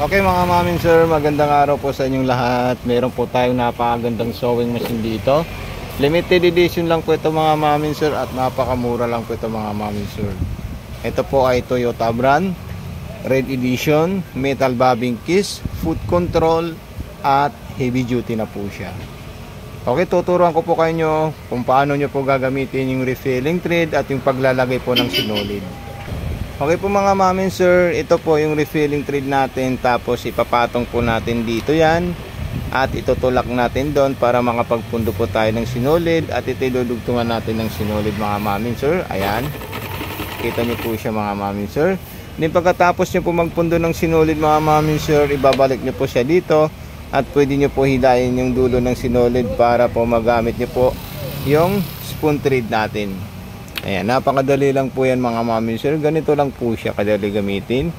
Okay mga mamin sir, magandang araw po sa inyong lahat. Meron po tayong napakagandang sewing machine dito. Limited edition lang po ito mga mamin sir at napakamura lang po ito mga mamin sir. Ito po ay Toyota brand, red edition, metal bobbing case, foot control at heavy duty na po siya. Okay, tuturuan ko po kayo kung paano nyo po gagamitin yung refilling thread at yung paglalagay po ng sinulid. Okay po mga mamin sir, ito po yung refilling thread natin, tapos ipapatong po natin dito yan at itutulak natin doon para makapagpundo po tayo ng sinulid at itidudugtungan natin ng sinulid mga mamin sir. Ayan, kita nyo po siya mga mamin sir. Then pagkatapos nyo po magpundo ng sinulid mga mamin sir, ibabalik nyo po siya dito at pwede nyo po hilayin yung dulo ng sinulid para po magamit nyo po yung spoon thread natin. Ayan, napakadali lang po yan mga mami sir. Ganito lang po siya kadali gamitin.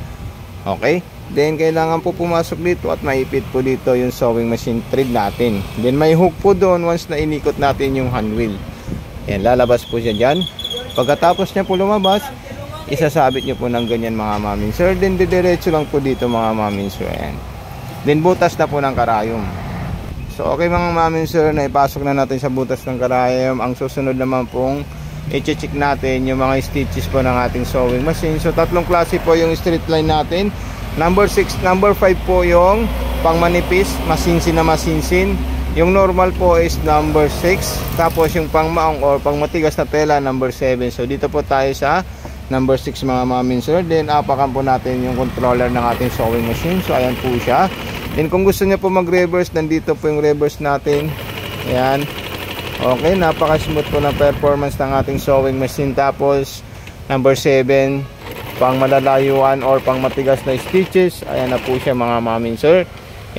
Okay, then kailangan po pumasok dito at maipit po dito yung sewing machine thread natin. Then may hook po doon once na inikot natin yung hand wheel. Ayan, lalabas po siya dyan. Pagkatapos niya po lumabas, isasabit nyo po ng ganyan mga mami sir. Then didiretso lang po dito mga mami sir. Ayan, then butas na po ng karayom. So okay mga mami sir, naipasok na natin sa butas ng karayom. Ang susunod naman pong i-check natin yung mga stitches po ng ating sewing machine. So tatlong klase po yung straight line natin. Number 6, number 5 po yung pang manipis, masinsin na masinsin. Yung normal po is number 6. Tapos yung pang maong or pang matigas na tela, number 7. So dito po tayo sa number 6 mga mamin sir. Then apakan po natin yung controller ng ating sewing machine. So ayan po siya. Then kung gusto niya po mag-reverse, nandito po yung reverse natin. Ayan. Okay, napaka-smooth po ng performance ng ating sewing machine. Tapos, number 7, pang malalayuan or pang matigas na stitches. Ayan na po siya mga mamin sir.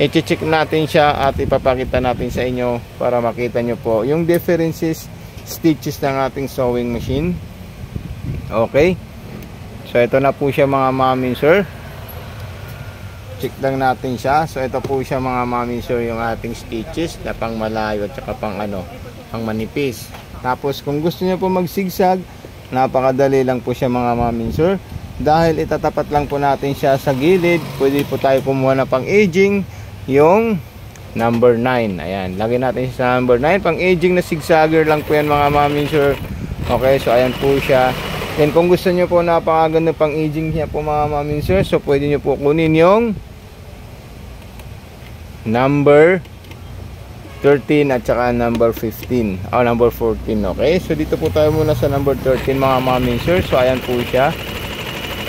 I-check natin siya at ipapakita natin sa inyo para makita nyo po yung differences stitches ng ating sewing machine. Okay. So, ito na po siya mga mamin sir. Check lang natin siya. So, ito po siya mga mamin sir, yung ating stitches na pang malayo at saka pang pang manipis. Tapos kung gusto niyo po mag-zigzag, napakadali lang po siya mga mamin sir. Dahil itatapat lang po natin siya sa gilid, pwede po tayo kumuha na pang aging yung number 9. Ayan, lagyan natin siya sa number 9. Pang aging na zigzagger lang po yan mga mamin sir. Okay, so ayan po siya. Then kung gusto niyo po napakaganda pang aging niya po mga mamin sir, so pwede niyo po kunin yung number 13 at saka number 15 o number 14. Okay, so dito po tayo muna sa number 13 mga mamin sir. So ayan po siya.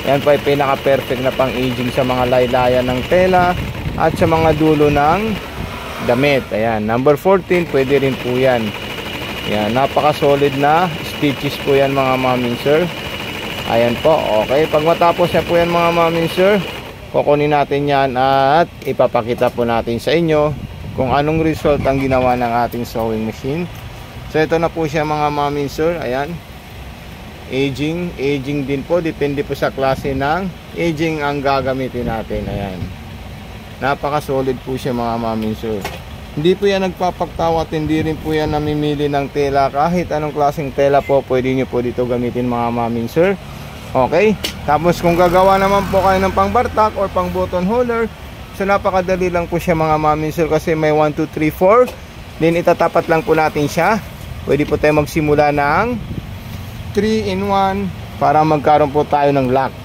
Ayan po ay pinaka perfect na pang aging sa mga laylayan ng tela at sa mga dulo ng damit. Ayan, number 14 pwede rin po yan. Ayan, napaka solid na stitches po yan mga mamin sir. Ayan po. Okay, pag matapos na po yan mga mamin sir, kukunin natin yan at ipapakita po natin sa inyo kung anong result ang ginawa ng ating sewing machine. So ito na po siya mga mamin sir. Ayan, aging din po, depende po sa klase ng aging ang gagamitin natin. Ayan, napaka solid po siya mga mamin sir. Hindi po yan nagpapagtawa at hindi rin po yan namimili ng tela. Kahit anong klaseng tela po pwede nyo po dito gamitin mga mamin sir. Okay, tapos kung gagawa naman po kayo ng pang bartak or pang button holder, so napakadali lang po siya mga mamin sir, kasi may 1, 2, 3, 4. Then itatapat lang po natin siya. Pwede po tayo magsimula ng 3-in-1 para magkaroon po tayo ng lock.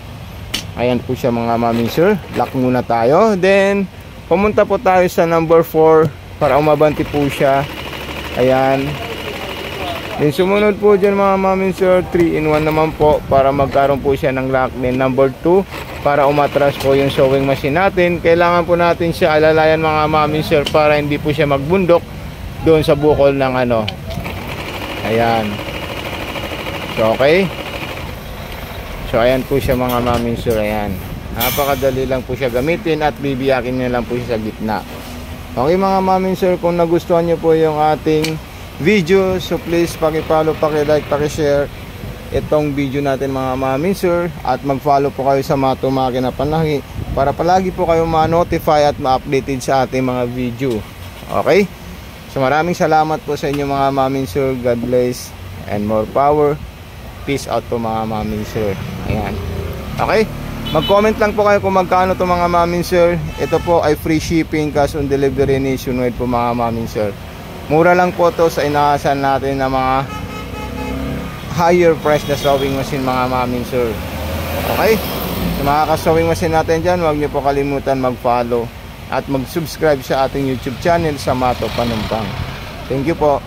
Ayan po siya mga mamin sir. Lock muna tayo. Then pumunta po tayo sa number 4 para umabanti po siya. Ayan. Then sumunod po dyan mga mamin sir, 3-in-1 naman po para magkaroon po siya ng lock. Then number 2 para umatras po yung sewing machine natin. Kailangan po natin siya alalayan mga mamin sir para hindi po siya magbundok doon sa bukol ng ayan. So okay, so ayan po siya mga mamin sir. Ayan, napakadali lang po siya gamitin at bibiyakin nyo lang po siya sa gitna. Okay mga mamin sir, kung nagustuhan nyo po yung ating video, so please paki-follow, paki-like, paki-share itong video natin mga mamin sir, at mag-follow po kayo sa Mato Makina Panlahi para palagi po kayo ma-notify at ma-updated sa ating mga video. Okay, so maraming salamat po sa inyo mga mamin sir. God bless and more power. Peace out po mga mamin sir. Ayan, okay. Mag-comment lang po kayo kung magkano to mga mamin sir. Ito po ay free shipping, cash on delivery nationwide po mga mamin sir. Mura lang po to sa inaasahan natin na mga higher price na sewing machine mga mamin sir. Okay? Sa mga ka-sewing machine natin dyan, huwag niyo po kalimutan mag-follow at mag-subscribe sa ating YouTube channel sa Mato Panumpang. Thank you po.